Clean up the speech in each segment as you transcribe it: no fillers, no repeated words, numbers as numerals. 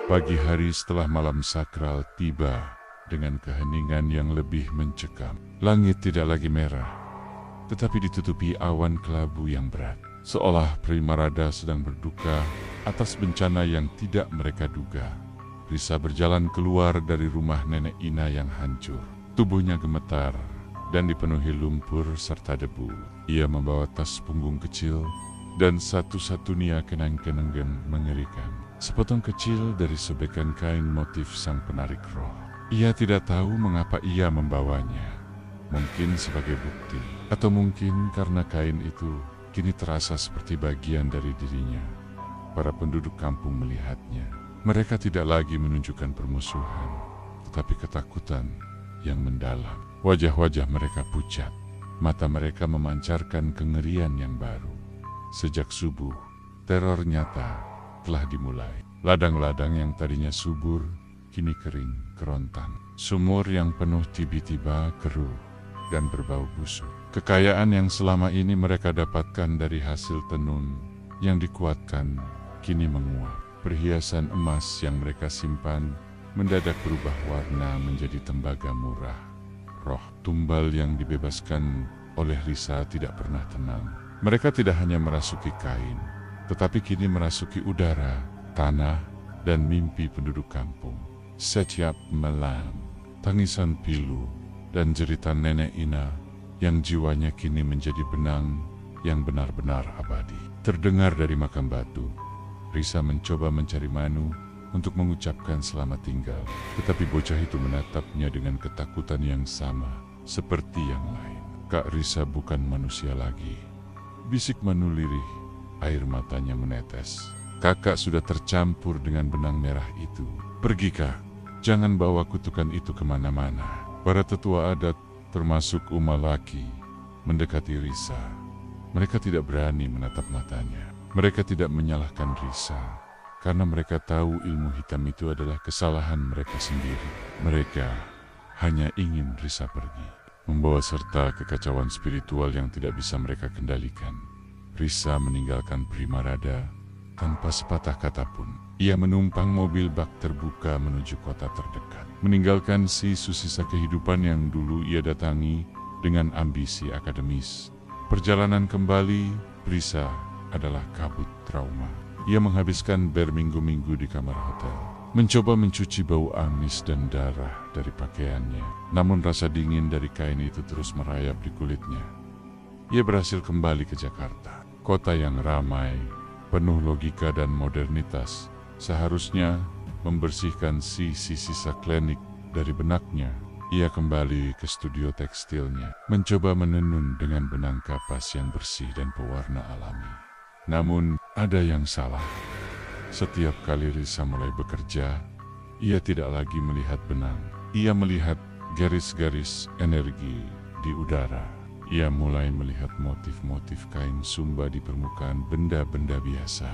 Pagi hari setelah malam sakral tiba dengan keheningan yang lebih mencekam. Langit tidak lagi merah, tetapi ditutupi awan kelabu yang berat. Seolah Primarada sedang berduka atas bencana yang tidak mereka duga. Risa berjalan keluar dari rumah Nenek Ina yang hancur. Tubuhnya gemetar dan dipenuhi lumpur serta debu. Ia membawa tas punggung kecil dan satu-satunya kenang-kenangan mengerikan. Sepotong kecil dari sobekan kain motif sang penarik roh. Ia tidak tahu mengapa ia membawanya. Mungkin sebagai bukti, atau mungkin karena kain itu kini terasa seperti bagian dari dirinya. Para penduduk kampung melihatnya. Mereka tidak lagi menunjukkan permusuhan, tetapi ketakutan yang mendalam. Wajah-wajah mereka pucat, mata mereka memancarkan kengerian yang baru. Sejak subuh, teror nyata telah dimulai. Ladang-ladang yang tadinya subur, kini kering, kerontang. Sumur yang penuh tiba-tiba keruh dan berbau busuk. Kekayaan yang selama ini mereka dapatkan dari hasil tenun yang dikuatkan, kini menguap. Perhiasan emas yang mereka simpan mendadak berubah warna menjadi tembaga murah. Roh tumbal yang dibebaskan oleh Risa tidak pernah tenang. Mereka tidak hanya merasuki kain, tetapi kini merasuki udara, tanah, dan mimpi penduduk kampung. Setiap malam, tangisan pilu dan jeritan Nenek Ina yang jiwanya kini menjadi benang yang benar-benar abadi. Terdengar dari makam batu. Risa mencoba mencari Manu untuk mengucapkan selamat tinggal, tetapi bocah itu menatapnya dengan ketakutan yang sama seperti yang lain. Kak Risa bukan manusia lagi. Bisik Manu lirih. Air matanya menetes. Kakak sudah tercampur dengan benang merah itu. Pergi Kak, jangan bawa kutukan itu kemana-mana. Para tetua adat, termasuk Umalaki, mendekati Risa. Mereka tidak berani menatap matanya. Mereka tidak menyalahkan Risa, karena mereka tahu ilmu hitam itu adalah kesalahan mereka sendiri. Mereka hanya ingin Risa pergi, membawa serta kekacauan spiritual yang tidak bisa mereka kendalikan. Risa meninggalkan Primarada tanpa sepatah kata pun. Ia menumpang mobil bak terbuka menuju kota terdekat. Meninggalkan sisa kehidupan yang dulu ia datangi dengan ambisi akademis. Perjalanan kembali Risa adalah kabut trauma. Ia menghabiskan berminggu-minggu di kamar hotel. Mencoba mencuci bau amis dan darah dari pakaiannya. Namun rasa dingin dari kain itu terus merayap di kulitnya. Ia berhasil kembali ke Jakarta. Kota yang ramai, penuh logika dan modernitas, seharusnya membersihkan sisa klinik dari benaknya. Ia kembali ke studio tekstilnya, mencoba menenun dengan benang kapas yang bersih dan pewarna alami. Namun, ada yang salah. Setiap kali Risa mulai bekerja, ia tidak lagi melihat benang. Ia melihat garis-garis energi di udara. Ia mulai melihat motif-motif kain sumba di permukaan benda-benda biasa,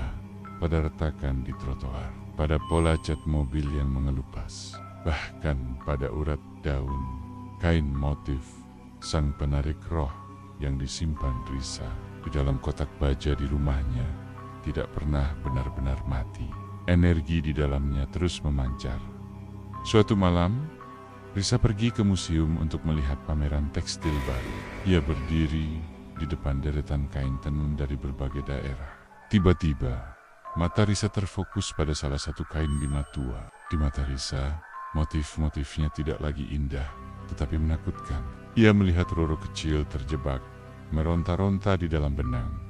pada retakan di trotoar, pada pola cat mobil yang mengelupas, bahkan pada urat daun, kain motif sang penarik roh yang disimpan Risa di dalam kotak baja di rumahnya tidak pernah benar-benar mati. Energi di dalamnya terus memancar. Suatu malam, Risa pergi ke museum untuk melihat pameran tekstil baru. Ia berdiri di depan deretan kain tenun dari berbagai daerah. Tiba-tiba, mata Risa terfokus pada salah satu kain bima tua. Di mata Risa, motif-motifnya tidak lagi indah, tetapi menakutkan. Ia melihat Roro kecil terjebak, meronta-ronta di dalam benang.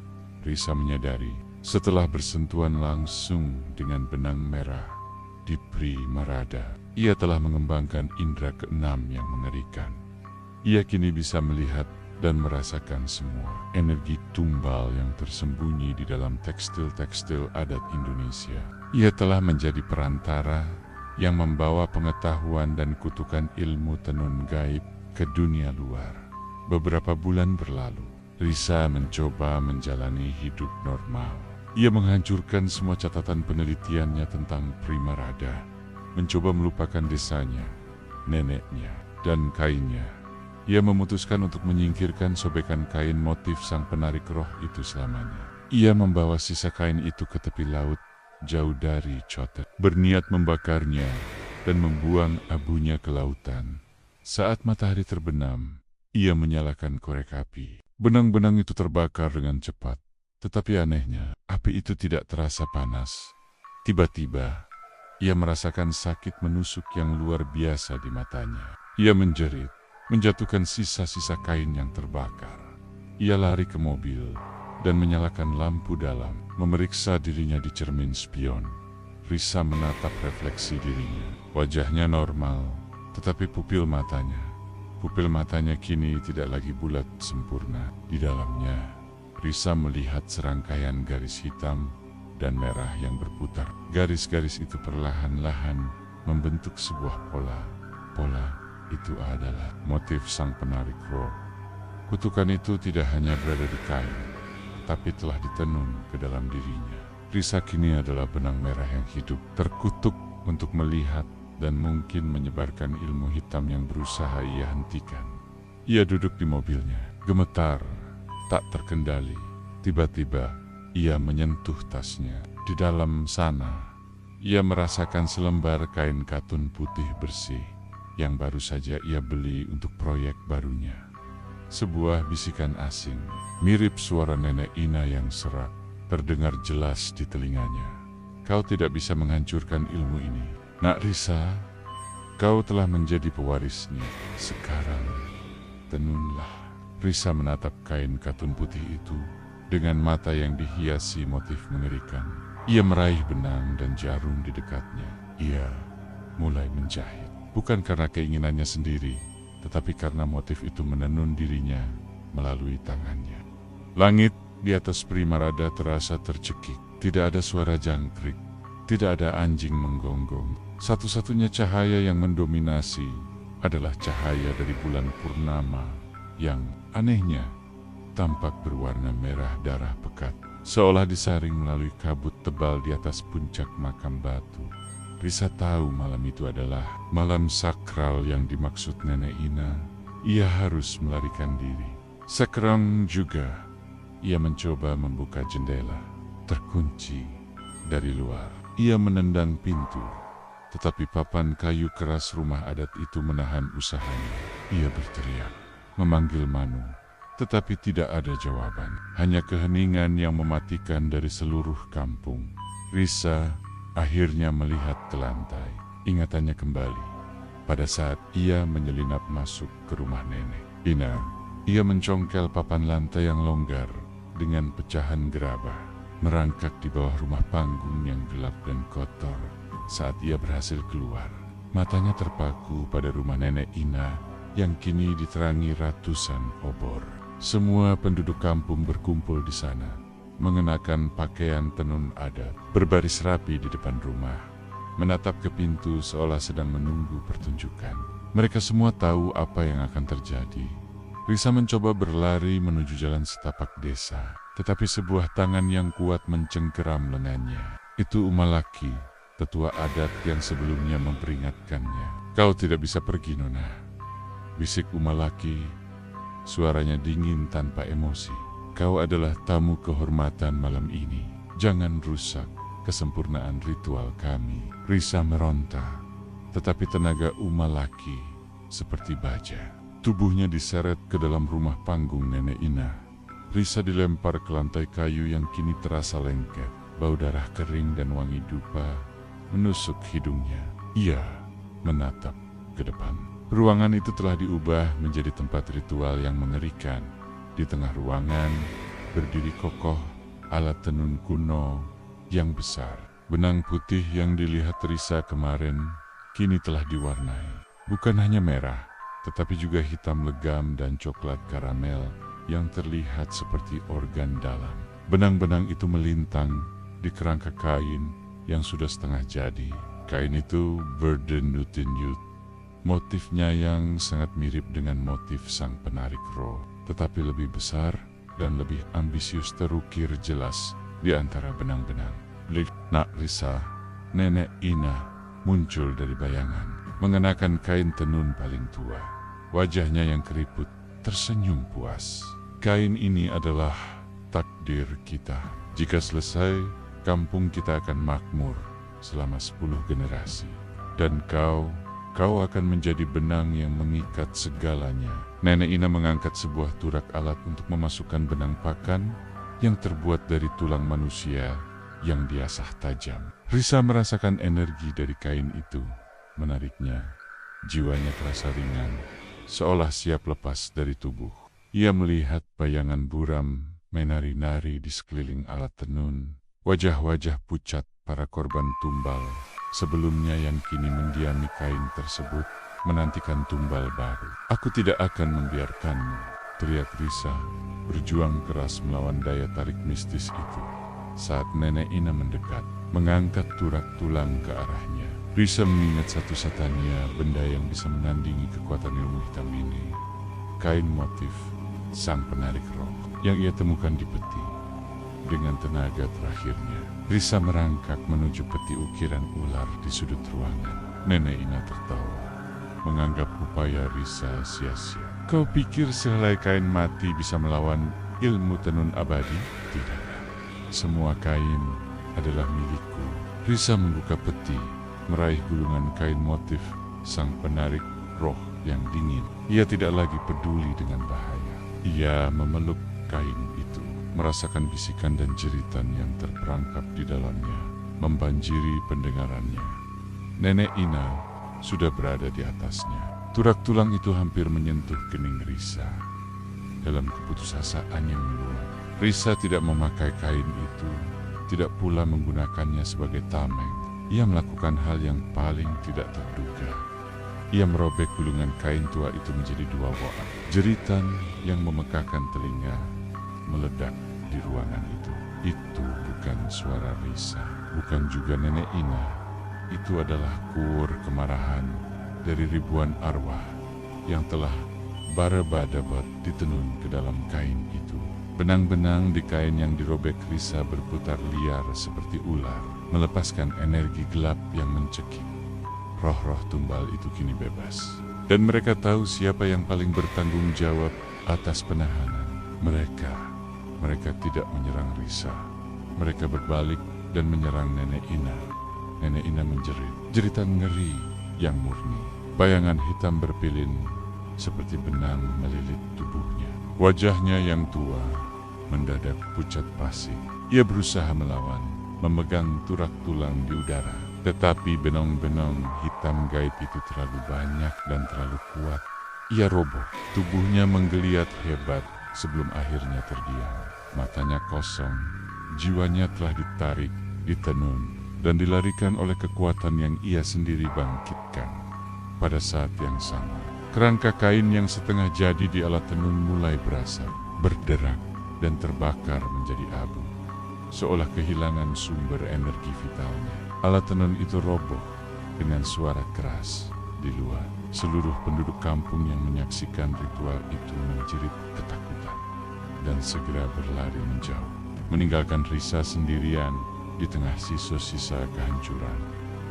Risa menyadari, setelah bersentuhan langsung dengan benang merah di Primarada, ia telah mengembangkan indera keenam yang mengerikan. Ia kini bisa melihat dan merasakan semua energi tumbal yang tersembunyi di dalam tekstil-tekstil adat Indonesia. Ia telah menjadi perantara yang membawa pengetahuan dan kutukan ilmu tenun gaib ke dunia luar. Beberapa bulan berlalu, Risa mencoba menjalani hidup normal. Ia menghancurkan semua catatan penelitiannya tentang Primarada, mencoba melupakan desanya, neneknya, dan kainnya. Ia memutuskan untuk menyingkirkan sobekan kain motif sang penarik roh itu selamanya. Ia membawa sisa kain itu ke tepi laut jauh dari cotet, berniat membakarnya dan membuang abunya ke lautan. Saat matahari terbenam, ia menyalakan korek api. Benang-benang itu terbakar dengan cepat, tetapi anehnya, api itu tidak terasa panas. Tiba-tiba, ia merasakan sakit menusuk yang luar biasa di matanya. Ia menjerit, menjatuhkan sisa-sisa kain yang terbakar. Ia lari ke mobil dan menyalakan lampu dalam, memeriksa dirinya di cermin spion. Risa menatap refleksi dirinya. Wajahnya normal, tetapi pupil matanya kini tidak lagi bulat sempurna. Di dalamnya, Risa melihat serangkaian garis hitam dan merah yang berputar. Garis-garis itu perlahan-lahan membentuk sebuah pola. Pola itu adalah motif sang penarik roh. Kutukan itu tidak hanya berada di kain, tapi telah ditenun ke dalam dirinya. Risa kini adalah benang merah yang hidup, terkutuk untuk melihat dan mungkin menyebarkan ilmu hitam yang berusaha ia hentikan. Ia duduk di mobilnya, gemetar, tak terkendali. Tiba-tiba, ia menyentuh tasnya. Di dalam sana, ia merasakan selembar kain katun putih bersih yang baru saja ia beli untuk proyek barunya. Sebuah bisikan asing, mirip suara nenek Ina yang serak, terdengar jelas di telinganya. Kau tidak bisa menghancurkan ilmu ini. Nak Risa, kau telah menjadi pewarisnya. Sekarang, tenunlah. Risa menatap kain katun putih itu dengan mata yang dihiasi motif mengerikan. Ia meraih benang dan jarum di dekatnya. Ia mulai menjahit. Bukan karena keinginannya sendiri, tetapi karena motif itu menenun dirinya melalui tangannya. Langit di atas Primarada terasa tercekik. Tidak ada suara jangkrik, tidak ada anjing menggonggong. Satu-satunya cahaya yang mendominasi adalah cahaya dari bulan purnama yang anehnya tampak berwarna merah darah pekat, seolah disaring melalui kabut tebal di atas puncak makam batu. Risa tahu malam itu adalah malam sakral yang dimaksud Nenek Ina. Ia harus melarikan diri. Sekarang juga, ia mencoba membuka jendela. Terkunci dari luar. Ia menendang pintu, tetapi papan kayu keras rumah adat itu menahan usahanya. Ia berteriak, memanggil Manu, tetapi tidak ada jawaban. Hanya keheningan yang mematikan dari seluruh kampung. Risa akhirnya melihat ke lantai. Ingatannya kembali pada saat ia menyelinap masuk ke rumah nenek Ina. Ia mencongkel papan lantai yang longgar dengan pecahan gerabah, merangkak di bawah rumah panggung yang gelap dan kotor. Saat ia berhasil keluar, matanya terpaku pada rumah nenek Ina yang kini diterangi ratusan obor. Semua penduduk kampung berkumpul di sana, mengenakan pakaian tenun adat, berbaris rapi di depan rumah, menatap ke pintu seolah sedang menunggu pertunjukan. Mereka semua tahu apa yang akan terjadi. Risa mencoba berlari menuju jalan setapak desa, tetapi sebuah tangan yang kuat mencengkeram lengannya. Itu Umalaki, tetua adat yang sebelumnya memperingatkannya. Kau tidak bisa pergi, Nona, bisik Umalaki, suaranya dingin tanpa emosi. Kau adalah tamu kehormatan malam ini. Jangan rusak kesempurnaan ritual kami. Risa meronta, tetapi tenaga Umalaki seperti baja. Tubuhnya diseret ke dalam rumah panggung nenek Ina. Risa dilempar ke lantai kayu yang kini terasa lengket. Bau darah kering dan wangi dupa menusuk hidungnya. Ia menatap ke depan. Ruangan itu telah diubah menjadi tempat ritual yang mengerikan. Di tengah ruangan, berdiri kokoh alat tenun kuno yang besar. Benang putih yang dilihat Risa kemarin, kini telah diwarnai. Bukan hanya merah, tetapi juga hitam legam dan coklat karamel yang terlihat seperti organ dalam. Benang-benang itu melintang di kerangka kain yang sudah setengah jadi. Kain itu berdenut-denut. Motifnya yang sangat mirip dengan motif sang penarik roh, tetapi lebih besar dan lebih ambisius terukir jelas di antara benang-benang. Nak Risa, nenek Ina muncul dari bayangan, mengenakan kain tenun paling tua. Wajahnya yang keriput tersenyum puas. Kain ini adalah takdir kita. Jika selesai, kampung kita akan makmur selama 10 generasi. Dan kau akan menjadi benang yang mengikat segalanya. Nenek Ina mengangkat sebuah turak alat untuk memasukkan benang pakan yang terbuat dari tulang manusia yang diasah tajam. Risa merasakan energi dari kain itu. Menariknya, jiwanya terasa ringan, seolah siap lepas dari tubuh. Ia melihat bayangan buram menari-nari di sekeliling alat tenun. Wajah-wajah pucat para korban tumbal sebelumnya yang kini mendiami kain tersebut, menantikan tumbal baru. Aku tidak akan membiarkanmu, teriak Risa, berjuang keras melawan daya tarik mistis itu. Saat Nenek Ina mendekat, mengangkat turak tulang ke arahnya, Risa mengingat satu Satania, benda yang bisa menandingi kekuatan ilmu hitam ini. Kain motif sang penarik roh yang ia temukan di peti. Dengan tenaga terakhirnya, Risa merangkak menuju peti ukiran ular di sudut ruangan. Nenek Ina tertawa, menganggap upaya Risa sia-sia. Kau pikir sehelai kain mati bisa melawan ilmu tenun abadi? Tidak. Semua kain adalah milikku. Risa membuka peti, meraih gulungan kain motif sang penarik roh yang dingin. Ia tidak lagi peduli dengan bahaya. Ia memeluk kain itu, merasakan bisikan dan jeritan yang terperangkap di dalamnya, membanjiri pendengarannya. Nenek Ina sudah berada di atasnya. Turak tulang itu hampir menyentuh kening Risa. Dalam keputusasaan yang meluap, Risa tidak memakai kain itu, tidak pula menggunakannya sebagai tameng. Ia melakukan hal yang paling tidak terduga. Ia merobek gulungan kain tua itu menjadi 2 waak. Jeritan yang memekakan telinga meledak di ruangan itu. Itu bukan suara Risa, bukan juga Nenek Ina. Itu adalah kur kemarahan dari ribuan arwah yang telah bara-badabat ditenun ke dalam kain itu. Benang-benang di kain yang dirobek Risa berputar liar seperti ular, melepaskan energi gelap yang mencekik. Roh-roh tumbal itu kini bebas, dan mereka tahu siapa yang paling bertanggung jawab atas penahanan. Mereka tidak menyerang Risa. Mereka berbalik dan menyerang Nenek Ina. Nenek Ina menjerit, jeritan ngeri yang murni. Bayangan hitam berpilin seperti benang melilit tubuhnya. Wajahnya yang tua mendadak pucat pasi. Ia berusaha melawan, memegang turak tulang di udara. Tetapi benong-benong hitam gaib itu terlalu banyak dan terlalu kuat. Ia roboh, tubuhnya menggeliat hebat sebelum akhirnya terdiam. Matanya kosong, jiwanya telah ditarik, ditenun, dan dilarikan oleh kekuatan yang ia sendiri bangkitkan. Pada saat yang sama, kerangka kain yang setengah jadi di alat tenun mulai berasap, berderak, dan terbakar menjadi abu, seolah kehilangan sumber energi vitalnya. Alat tenun itu roboh dengan suara keras. Di luar, seluruh penduduk kampung yang menyaksikan ritual itu menjerit ketakutan dan segera berlari menjauh, meninggalkan Risa sendirian di tengah sisa-sisa kehancuran.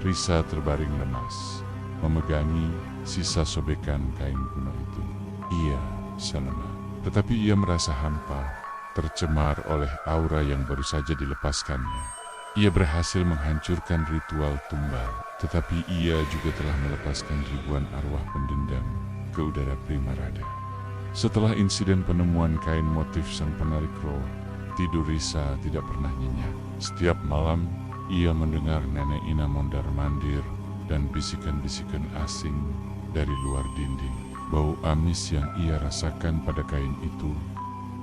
Risa terbaring lemas, memegangi sisa sobekan kain kuno itu. Ia selamat, tetapi ia merasa hampa, tercemar oleh aura yang baru saja dilepaskannya. Ia berhasil menghancurkan ritual tumbal, tetapi ia juga telah melepaskan ribuan arwah pendendam ke udara Primarada. Setelah insiden penemuan kain motif sang penarik roh, tidur Risa tidak pernah nyenyak. Setiap malam, ia mendengar Nenek Ina mondar-mandir dan bisikan-bisikan asing dari luar dinding. Bau amis yang ia rasakan pada kain itu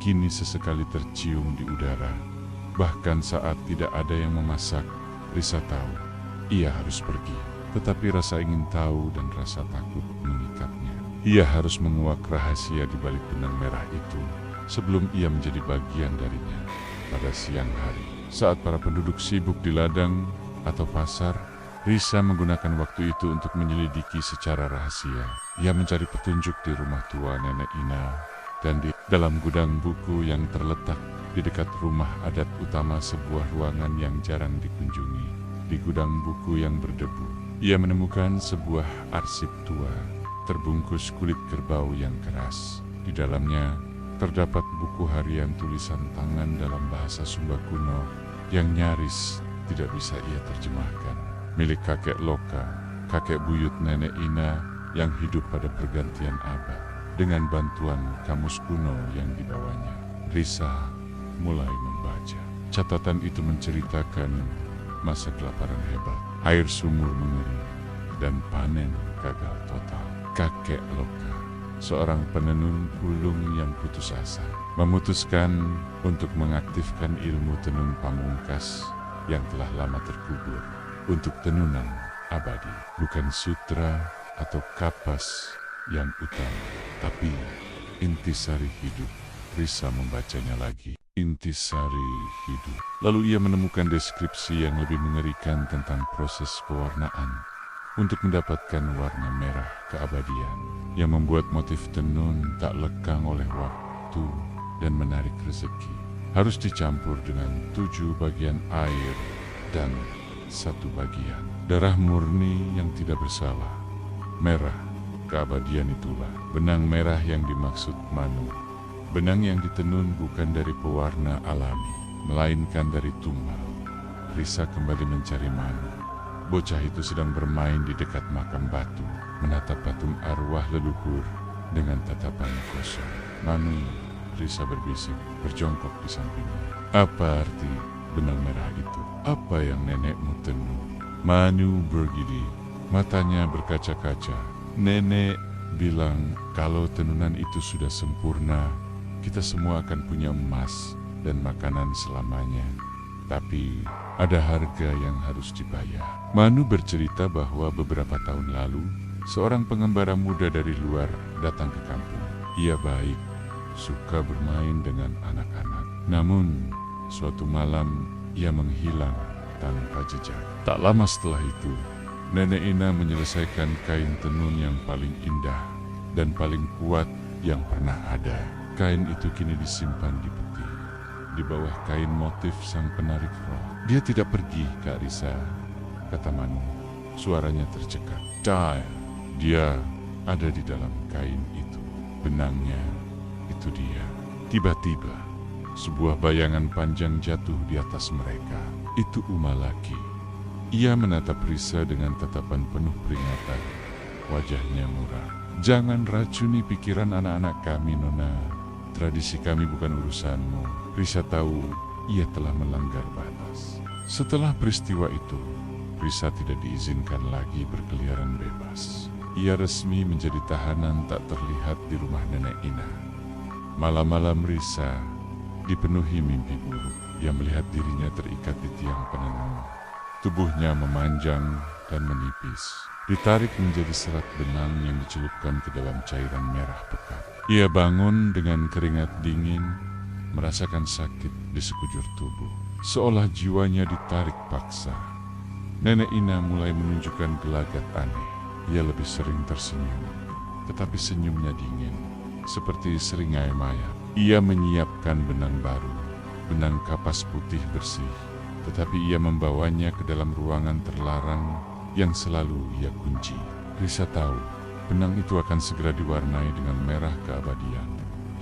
kini sesekali tercium di udara. Bahkan saat tidak ada yang memasak, Risa tahu ia harus pergi. Tetapi rasa ingin tahu dan rasa takut mengikatnya. Ia harus menguak rahasia di balik benang merah itu sebelum ia menjadi bagian darinya. Pada siang hari, saat para penduduk sibuk di ladang atau pasar, Risa menggunakan waktu itu untuk menyelidiki secara rahasia. Ia mencari petunjuk di rumah tua Nenek Ina dan di dalam gudang buku yang terletak di dekat rumah adat utama sebuah ruangan yang jarang dikunjungi. Di gudang buku yang berdebu, ia menemukan sebuah arsip tua, terbungkus kulit kerbau yang keras. Di dalamnya terdapat buku harian tulisan tangan dalam bahasa Sumba kuno yang nyaris tidak bisa ia terjemahkan. Milik kakek Loka, kakek buyut nenek Ina yang hidup pada pergantian abad. Dengan bantuan kamus kuno yang dibawanya, Risa mulai membaca. Catatan itu menceritakan masa kelaparan hebat, air sumur mengering, dan panen gagal total. Kakek Loka, seorang penenun ulung yang putus asa, memutuskan untuk mengaktifkan ilmu tenun pamungkas yang telah lama terkubur untuk tenunan abadi. Bukan sutra atau kapas yang utama, tapi intisari hidup. Risa membacanya lagi. Intisari hidup. Lalu ia menemukan deskripsi yang lebih mengerikan tentang proses pewarnaan untuk mendapatkan warna merah keabadian yang membuat motif tenun tak lekang oleh waktu dan menarik rezeki. Harus dicampur dengan 7 bagian air dan 1 bagian darah murni yang tidak bersalah. Merah keabadian itulah benang merah yang dimaksud Manu. Benang yang ditenun bukan dari pewarna alami, melainkan dari tumbal. Risa kembali mencari Manu. Bocah itu sedang bermain di dekat makam batu, menatap patung arwah leluhur dengan tatapan kosong. Manu, Risa berbisik, berjongkok di sampingnya. Apa arti benang merah itu? Apa yang nenekmu tenun? Manu bergidik, matanya berkaca-kaca. Nenek bilang kalau tenunan itu sudah sempurna, kita semua akan punya emas dan makanan selamanya. Tapi ada harga yang harus dibayar. Manu bercerita bahwa beberapa tahun lalu, seorang pengembara muda dari luar datang ke kampung. Ia baik, suka bermain dengan anak-anak. Namun, suatu malam ia menghilang tanpa jejak. Tak lama setelah itu, Nenek Ina menyelesaikan kain tenun yang paling indah dan paling kuat yang pernah ada. Kain itu kini disimpan di peti, di bawah kain motif sang penarik roh. Dia tidak pergi, Kak Risa, kata Manu. Suaranya tercekat. Dia ada di dalam kain itu. Benangnya, itu dia. Tiba-tiba, sebuah bayangan panjang jatuh di atas mereka. Itu Umalaki. Ia menatap Risa dengan tatapan penuh peringatan. Wajahnya murah. Jangan racuni pikiran anak-anak kami, Nona. Tradisi kami bukan urusanmu. Risa tahu ia telah melanggar batas. Setelah peristiwa itu, Risa tidak diizinkan lagi berkeliaran bebas. Ia resmi menjadi tahanan tak terlihat di rumah Nenek Ina. Malam-malam Risa dipenuhi mimpi buruk. Ia melihat dirinya terikat di tiang penenun. Tubuhnya memanjang dan menipis, ditarik menjadi serat benang yang dicelupkan ke dalam cairan merah pekat. Ia bangun dengan keringat dingin, merasakan sakit di sekujur tubuh, seolah jiwanya ditarik paksa. Nenek Ina mulai menunjukkan gelagat aneh. Ia lebih sering tersenyum, tetapi senyumnya dingin, seperti seringai mayat. Ia menyiapkan benang baru, benang kapas putih bersih. Tetapi ia membawanya ke dalam ruangan terlarang yang selalu ia kunci. Risa tahu, benang itu akan segera diwarnai dengan merah keabadian.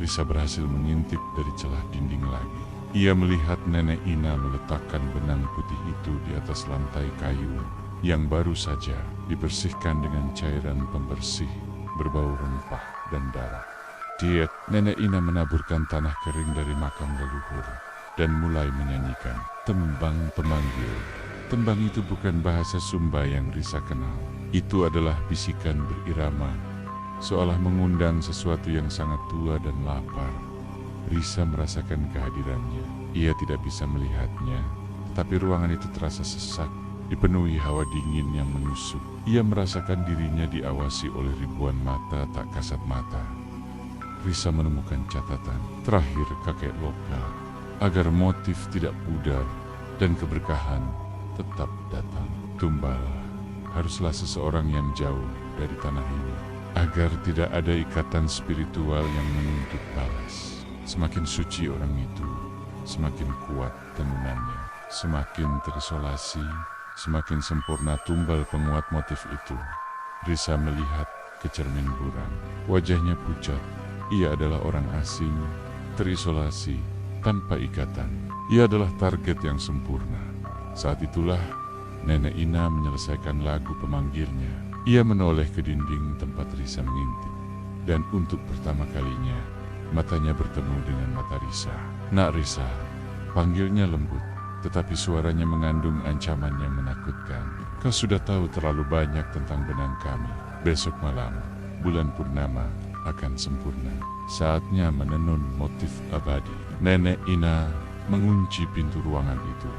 Risa berhasil mengintip dari celah dinding lagi. Ia melihat Nenek Ina meletakkan benang putih itu di atas lantai kayu yang baru saja dibersihkan dengan cairan pembersih berbau rempah dan darah. Diet, Nenek Ina menaburkan tanah kering dari makam leluhur dan mulai menyanyikan tembang pemanggil. Tembang itu bukan bahasa Sumba yang Risa kenal. Itu adalah bisikan berirama, seolah mengundang sesuatu yang sangat tua dan lapar. Risa merasakan kehadirannya. Ia tidak bisa melihatnya, tetapi ruangan itu terasa sesak, dipenuhi hawa dingin yang menusuk. Ia merasakan dirinya diawasi oleh ribuan mata tak kasat mata. Risa menemukan catatan terakhir kakek Loka, agar motif tidak pudar dan keberkahan tetap datang. Tumbal haruslah seseorang yang jauh dari tanah ini, agar tidak ada ikatan spiritual yang menuntut balas. Semakin suci orang itu, semakin kuat tenunannya. Semakin terisolasi, semakin sempurna tumbal penguat motif itu. Risa melihat ke cermin buram. Wajahnya pucat. Ia adalah orang asing, terisolasi, tanpa ikatan. Ia adalah target yang sempurna. Saat itulah Nenek Ina menyelesaikan lagu pemanggilnya. Ia menoleh ke dinding tempat Risa mengintip. Dan untuk pertama kalinya, matanya bertemu dengan mata Risa. "Nak Risa," panggilnya lembut, tetapi suaranya mengandung ancaman yang menakutkan. "Kau sudah tahu terlalu banyak tentang benang kami. Besok malam, bulan purnama akan sempurna. Saatnya menenun motif abadi." Nenek Ina mengunci pintu ruangan itu,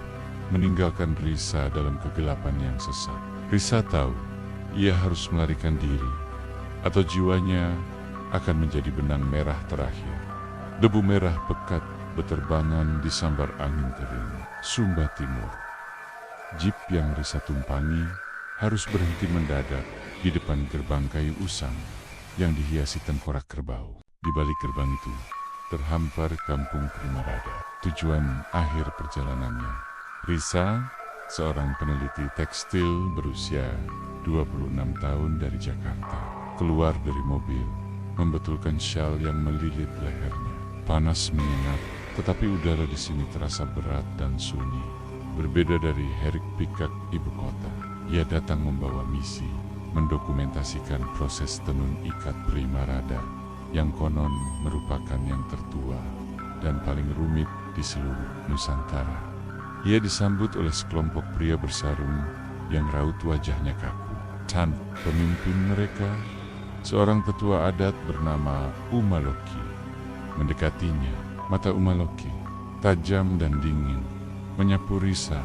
meninggalkan Risa dalam kegelapan yang sesat. Risa tahu ia harus melarikan diri, atau jiwanya akan menjadi benang merah terakhir. Debu merah pekat berterbangan di sambar angin kering Sumba Timur. Jeep yang Risa tumpangi harus berhenti mendadak di depan gerbang kayu usang yang dihiasi tengkorak kerbau. Di balik gerbang itu terhampar kampung Primarada, tujuan akhir perjalanannya. Risa, seorang peneliti tekstil berusia 26 tahun dari Jakarta, keluar dari mobil, membetulkan syal yang melilit lehernya. Panas menyengat, tetapi udara di sini terasa berat dan sunyi. Berbeda dari hiruk pikuk ibu kota, ia datang membawa misi, mendokumentasikan proses tenun ikat Primarada yang konon merupakan yang tertua dan paling rumit di seluruh Nusantara. Ia disambut oleh sekelompok pria bersarung yang raut wajahnya kaku. Dan pemimpin mereka, seorang tetua adat bernama Umaloki. Mendekatinya, mata Umaloki tajam dan dingin, menyapu Risa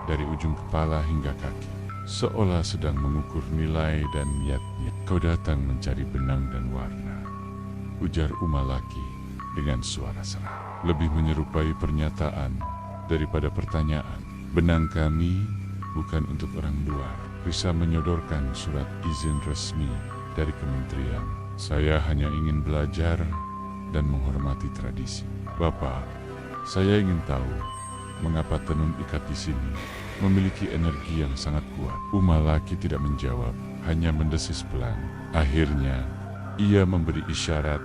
dari ujung kepala hingga kaki, seolah sedang mengukur nilai dan niatnya. "Kau datang mencari benang dan warna," ujar Umaloki dengan suara serak, lebih menyerupai pernyataan daripada pertanyaan. "Benang kami bukan untuk orang luar." Risa menyodorkan surat izin resmi dari kementerian. "Saya hanya ingin belajar dan menghormati tradisi." "Bapak, saya ingin tahu mengapa tenun ikat di sini memiliki energi yang sangat kuat." Umaloki tidak menjawab, hanya mendesis pelan. Akhirnya, ia memberi isyarat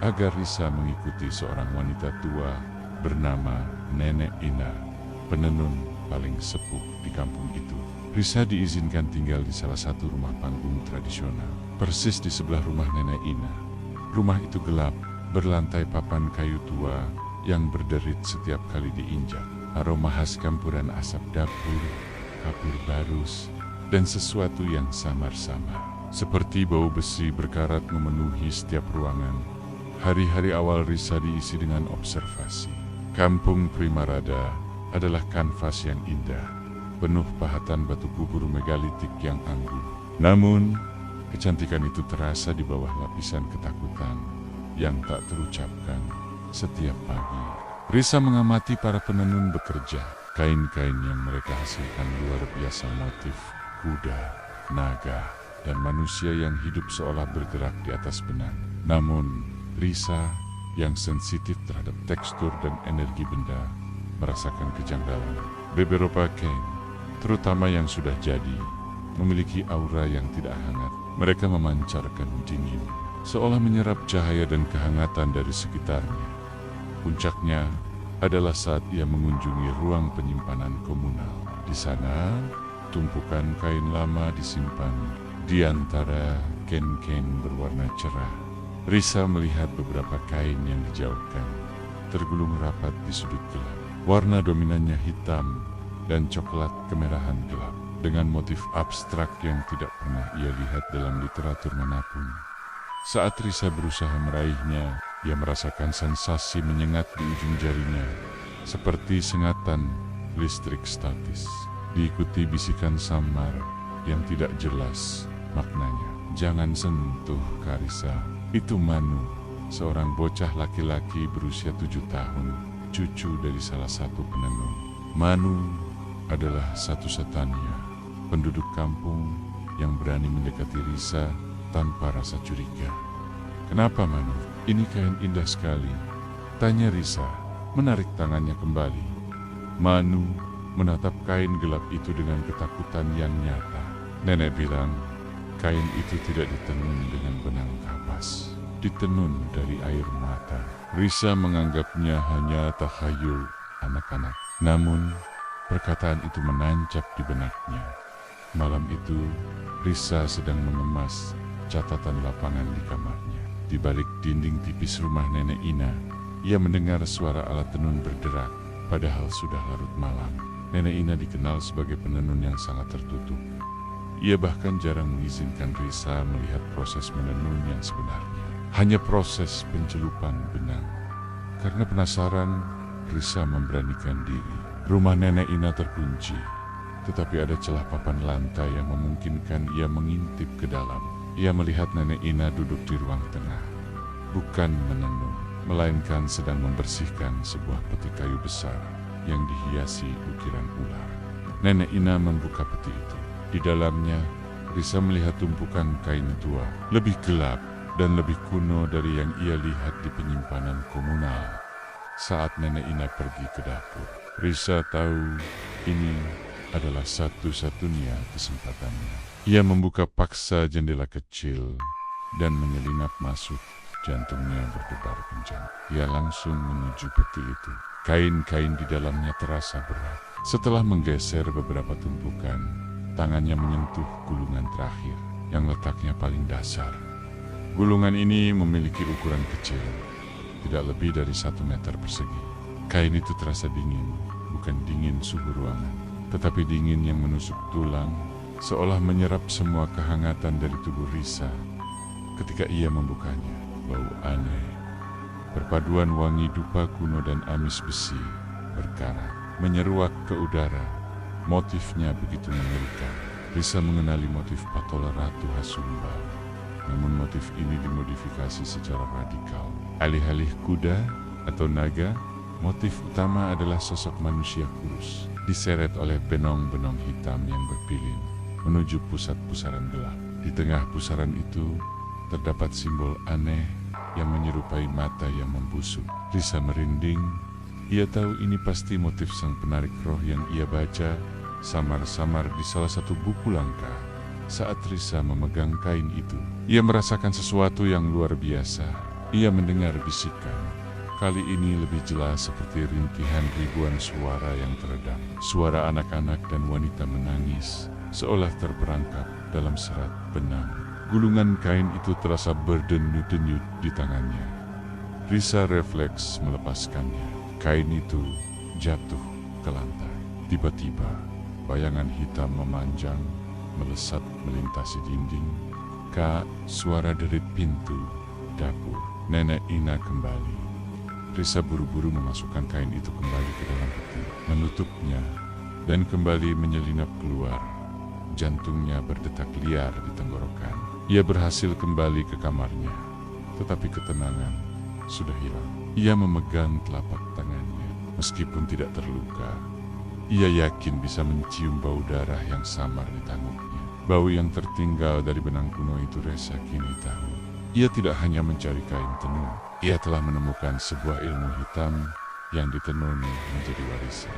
agar Risa mengikuti seorang wanita tua bernama Nenek Ina, penenun paling sepuh di kampung itu. Risa diizinkan tinggal di salah satu rumah panggung tradisional, persis di sebelah rumah Nenek Ina. Rumah itu gelap, berlantai papan kayu tua yang berderit setiap kali diinjak. Aroma khas campuran asap dapur, kapur barus, dan sesuatu yang samar-samar. Seperti bau besi berkarat memenuhi setiap ruangan. Hari-hari awal Risa diisi dengan observasi. Kampung Primarada adalah kanvas yang indah, penuh pahatan batu kubur megalitik yang anggun. Namun, kecantikan itu terasa di bawah lapisan ketakutan yang tak terucapkan. Setiap pagi, Risa mengamati para penenun bekerja. Kain-kain yang mereka hasilkan luar biasa motif kuda, naga, dan manusia yang hidup seolah bergerak di atas benang. Namun, Risa yang sensitif terhadap tekstur dan energi benda merasakan kejanggalan. Beberapa kain, terutama yang sudah jadi, memiliki aura yang tidak hangat. Mereka memancarkan dingin, seolah menyerap cahaya dan kehangatan dari sekitarnya. Puncaknya adalah saat ia mengunjungi ruang penyimpanan komunal. Di sana, tumpukan kain lama disimpan di antara kain-kain berwarna cerah. Risa melihat beberapa kain yang dijauhkan, tergulung rapat di sudut gelap. Warna dominannya hitam dan coklat kemerahan gelap, dengan motif abstrak yang tidak pernah ia lihat dalam literatur manapun. Saat Risa berusaha meraihnya, ia merasakan sensasi menyengat di ujung jarinya, seperti sengatan listrik statis, diikuti bisikan samar yang tidak jelas maknanya. "Jangan sentuh, Karisa. Itu Manu, seorang bocah laki-laki berusia 7 tahun, cucu dari salah satu penenun. Manu adalah satu-satunya penduduk kampung yang berani mendekati Risa tanpa rasa curiga." "Kenapa, Manu? Ini kain indah sekali," tanya Risa, menarik tangannya kembali. Manu menatap kain gelap itu dengan ketakutan yang nyata. "Nenek bilang, kain itu tidak ditenun dengan benang kapas, ditenun dari air mata." Risa menganggapnya hanya takhayul, anak-anak. Namun, perkataan itu menancap di benaknya. Malam itu, Risa sedang mengemas catatan lapangan di kamarnya. Di balik dinding tipis rumah Nenek Ina, ia mendengar suara alat tenun berderak, padahal sudah larut malam. Nenek Ina dikenal sebagai penenun yang sangat tertutup. Ia bahkan jarang mengizinkan Risa melihat proses menenun yang sebenarnya. Hanya proses pencelupan benang. Karena penasaran, Risa memberanikan diri. Rumah Nenek Ina terkunci, tetapi ada celah papan lantai yang memungkinkan ia mengintip ke dalam. Ia melihat Nenek Ina duduk di ruang tengah, bukan menenun, melainkan sedang membersihkan sebuah peti kayu besar yang dihiasi ukiran ular. Nenek Ina membuka peti itu. Di dalamnya, Risa melihat tumpukan kain tua, lebih gelap dan lebih kuno dari yang ia lihat di penyimpanan komunal. Saat Nenek Ina pergi ke dapur, Risa tahu ini adalah satu-satunya kesempatannya. Ia membuka paksa jendela kecil dan menyelinap masuk. Jantungnya berdebar kencang. Ia langsung menuju peti itu. Kain-kain di dalamnya terasa berat. Setelah menggeser beberapa tumpukan, tangannya menyentuh gulungan terakhir yang letaknya paling dasar. Gulungan ini memiliki ukuran kecil, tidak lebih dari 1 meter persegi. Kain itu terasa dingin, bukan dingin suhu ruangan, tetapi dingin yang menusuk tulang, seolah menyerap semua kehangatan dari tubuh Risa. Ketika ia membukanya, bau aneh, perpaduan wangi dupa kuno dan amis besi berkarat, menyeruak ke udara. Motifnya begitu mengerikan. Risa mengenali motif patola Ratu Hasumba. Namun motif ini dimodifikasi secara radikal. Alih-alih kuda atau naga, motif utama adalah sosok manusia kurus, diseret oleh benong-benong hitam yang berpilin menuju pusat pusaran gelap. Di tengah pusaran itu, terdapat simbol aneh yang menyerupai mata yang membusuk. Risa merinding. Ia tahu ini pasti motif sang penarik roh yang ia baca samar-samar di salah satu buku langka. Saat Risa memegang kain itu, ia merasakan sesuatu yang luar biasa. Ia mendengar bisikan. Kali ini lebih jelas seperti rintihan ribuan suara yang teredam. Suara anak-anak dan wanita menangis, seolah terperangkap dalam serat benang. Gulungan kain itu terasa berdenyut-denyut di tangannya. Risa refleks melepaskannya. Kain itu jatuh ke lantai. Tiba-tiba, bayangan hitam memanjang, melesat melintasi dinding. Kak, suara derit pintu dapur. Nenek Ina kembali. Risa buru-buru memasukkan kain itu kembali ke dalam peti, menutupnya, dan kembali menyelinap keluar. Jantungnya berdetak liar di tenggorokan. Ia berhasil kembali ke kamarnya, tetapi ketenangan sudah hilang. Ia memegang telapak tangannya, meskipun tidak terluka. Ia yakin bisa mencium bau darah yang samar di tanguknya. Bau yang tertinggal dari benang kuno itu Risa kini tahu. Ia tidak hanya mencari kain tenun, ia telah menemukan sebuah ilmu hitam yang ditenun menjadi warisan.